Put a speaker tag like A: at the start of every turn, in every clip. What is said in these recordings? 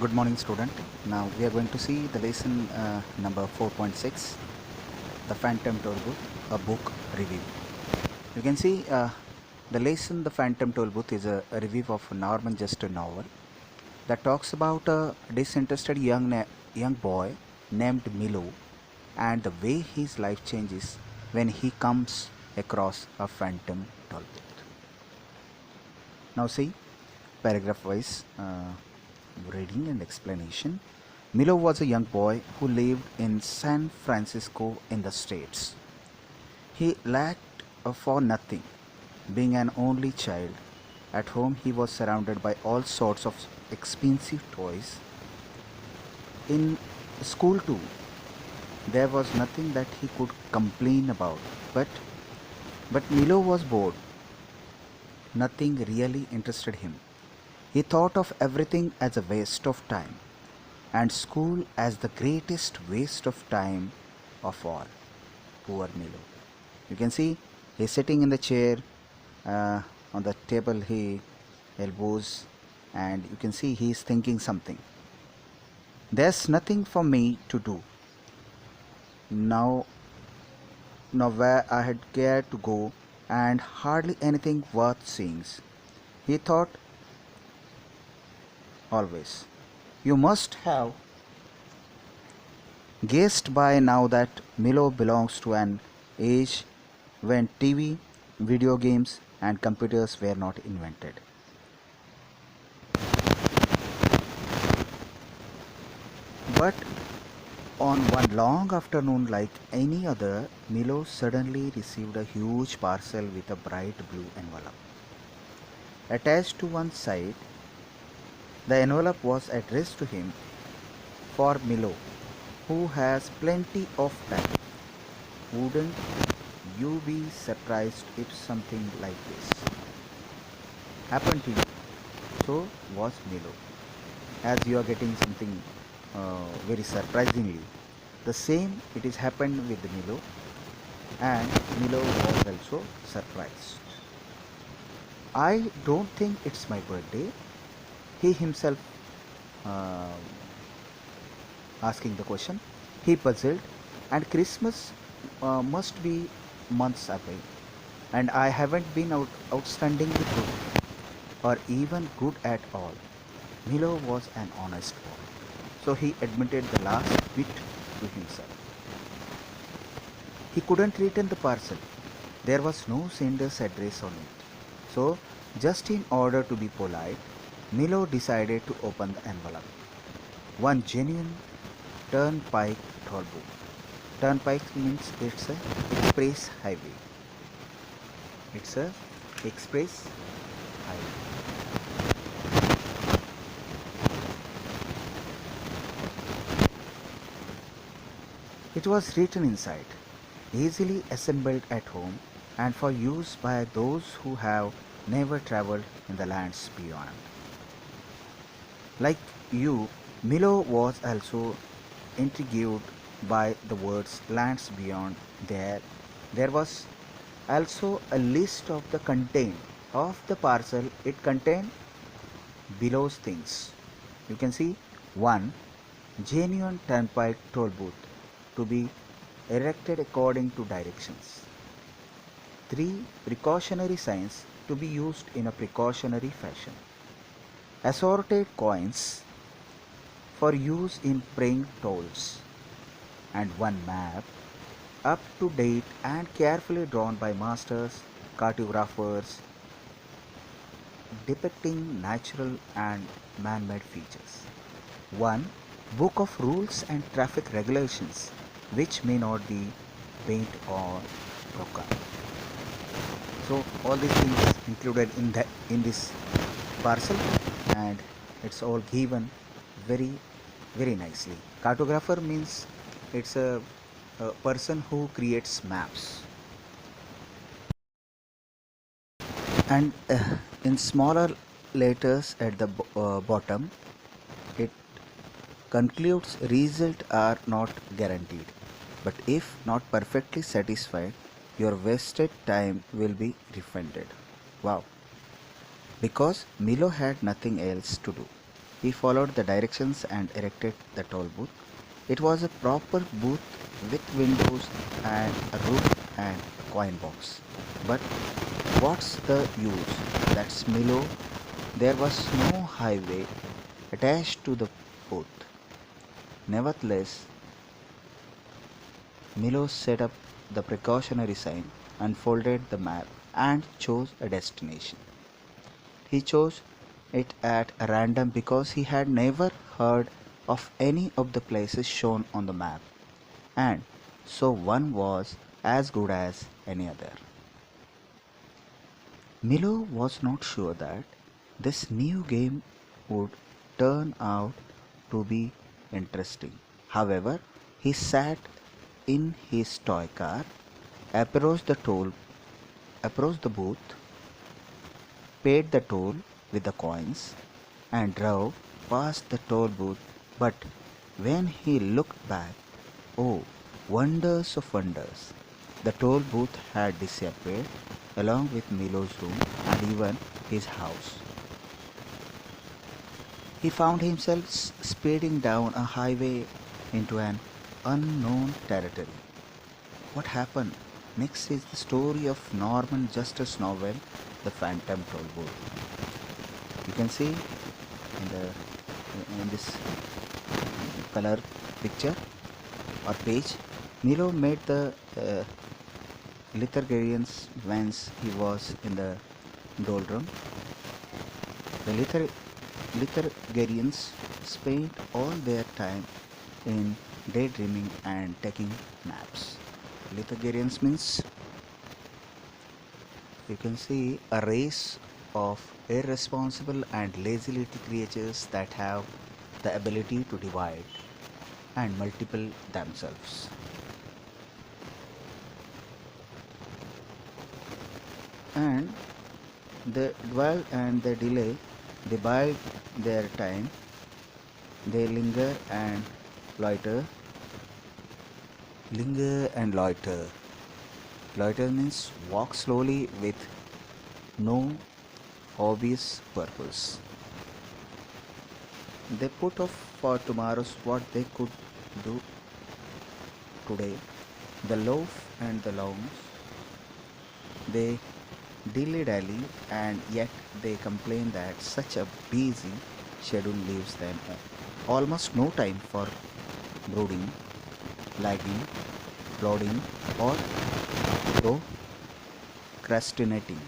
A: Good morning, student. Now we are going to see the lesson number 4.6, The Phantom Tollbooth, a book review. You can see the lesson The Phantom Tollbooth is a review of Norman Juster novel that talks about a disinterested young boy named Milo and the way his life changes when he comes across a phantom tollbooth. Now see paragraph wise reading and explanation. Milo was a young boy who lived in San Francisco in the States. He lacked for nothing. Being an only child, at home he was surrounded by all sorts of expensive toys. In school too, there was nothing that he could complain about. But Milo was bored. Nothing really interested him. He thought of everything as a waste of time, and school as the greatest waste of time of all. Poor Milo. You can see he's sitting in the chair. On the table, he elbows, and you can see he's thinking something. There's nothing for me to do. Now, nowhere I had cared to go, and hardly anything worth seeing. He thought always. You must have guessed by now that Milo belongs to an age when TV, video games, and computers were not invented. But on one long afternoon, like any other, Milo suddenly received a huge parcel with a bright blue envelope. Attached to one side, the envelope was addressed to him for Milo, who has plenty of time. Wouldn't you be surprised if something like this happened to you? So was Milo. As you are getting something very surprisingly, the same it is happened with Milo, and Milo was also surprised. I don't think it's my birthday. He himself uh, asking the question. He puzzled, and Christmas must be months away, and I haven't been outstandingly good or even good at all. Milo was an honest boy, so he admitted the last bit to himself. He couldn't return the parcel. There was no sender's address on it. So, just in order to be polite, Milo decided to open the envelope. One genuine turnpike tollbooth. Turnpike means it's a express highway. It's a express highway. It was written inside, easily assembled at home and for use by those who have never traveled in the lands beyond. Like you, Milo was also intrigued by the words lands beyond. There was also a list of the content of the parcel. It contained below's things. You can see 1. Genuine turnpike toll booth to be erected according to directions. 3. Precautionary signs to be used in a precautionary fashion. Assorted coins for use in paying tolls. And one map up to date and carefully drawn by masters, cartographers, depicting natural and man-made features. 1. Book of rules and traffic regulations which may not be paint or broken. So all these things included in this parcel, and it's all given very nicely. Cartographer means it's a person who creates maps, and in smaller letters at the bottom it concludes results are not guaranteed, but if not perfectly satisfied, your wasted time will be refunded. Wow. Because Milo had nothing else to do. He followed the directions and erected the toll booth. It was a proper booth with windows and a roof and a coin box. But what's the use? That's Milo. There was no highway attached to the booth. Nevertheless, Milo set up the precautionary sign, unfolded the map, and chose a destination. He chose it at random because he had never heard of any of the places shown on the map, and so one was as good as any other. Milo was not sure that this new game would turn out to be interesting. However, he sat in his toy car, approached the toll, approached the booth, paid the toll with the coins, and drove past the toll booth. But when he looked back, oh, wonders of wonders! The toll booth had disappeared along with Milo's room and even his house. He found himself speeding down a highway into an unknown territory. What happened next is the story of Norman Justice novel, The Phantom Tollbooth. You can see in this color picture or page, Milo made the Lithuanians once he was in the doldrum. The Lithuanians spent all their time in daydreaming and taking naps. Lithuanians means, you can see, a race of irresponsible and lazy little creatures that have the ability to divide and multiple themselves. And they dwell and they delay, they bide their time, they linger and loiter. Linger and loiter. Loiter means walk slowly with no obvious purpose. They put off for tomorrow's what they could do today. The loaf and the lounge. They dilly-dally, and yet they complain that such a busy schedule leaves them almost no time for brooding, lagging, plodding, or procrastinating.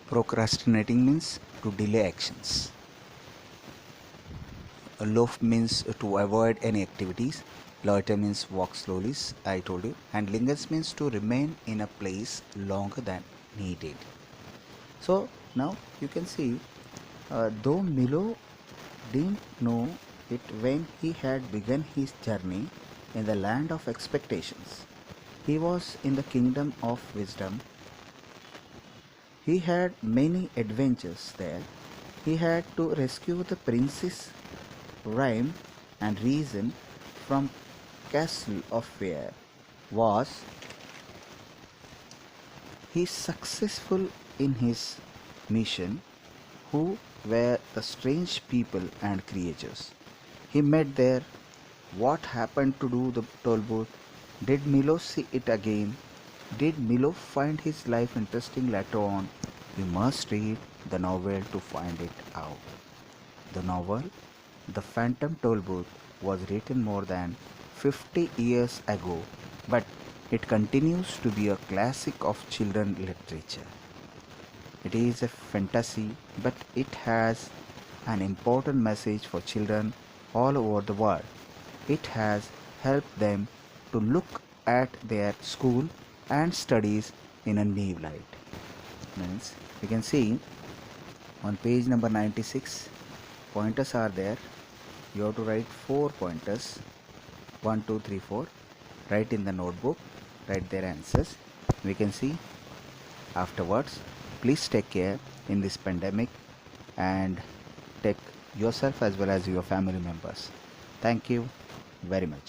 A: Procrastinating means to delay actions. A loaf means to avoid any activities. Loiter means walk slowly, I told you. And lingers means to remain in a place longer than needed. So now you can see, though Milo didn't know it when he had begun his journey in the land of expectations, he was in the kingdom of wisdom. He had many adventures there. He had to rescue the princess Rhyme and Reason from Castle of Fear. Was he successful in his mission? Who were the strange people and creatures he met there? What happened to do the toll booth? Did Milo see it again? Did Milo find his life interesting later on? You must read the novel to find it out. The novel, The Phantom Toll Booth, was written more than 50 years ago, but it continues to be a classic of children's literature. It is a fantasy, but it has an important message for children all over the world. It has helped them to look at their school and studies in a new light. Means you can see on page number 96, pointers are there. You have to write 4 pointers, 1, 2, 3, 4. Write in the notebook, write their answers. We can see afterwards. Please take care in this pandemic and take yourself as well as your family members. Thank you very much.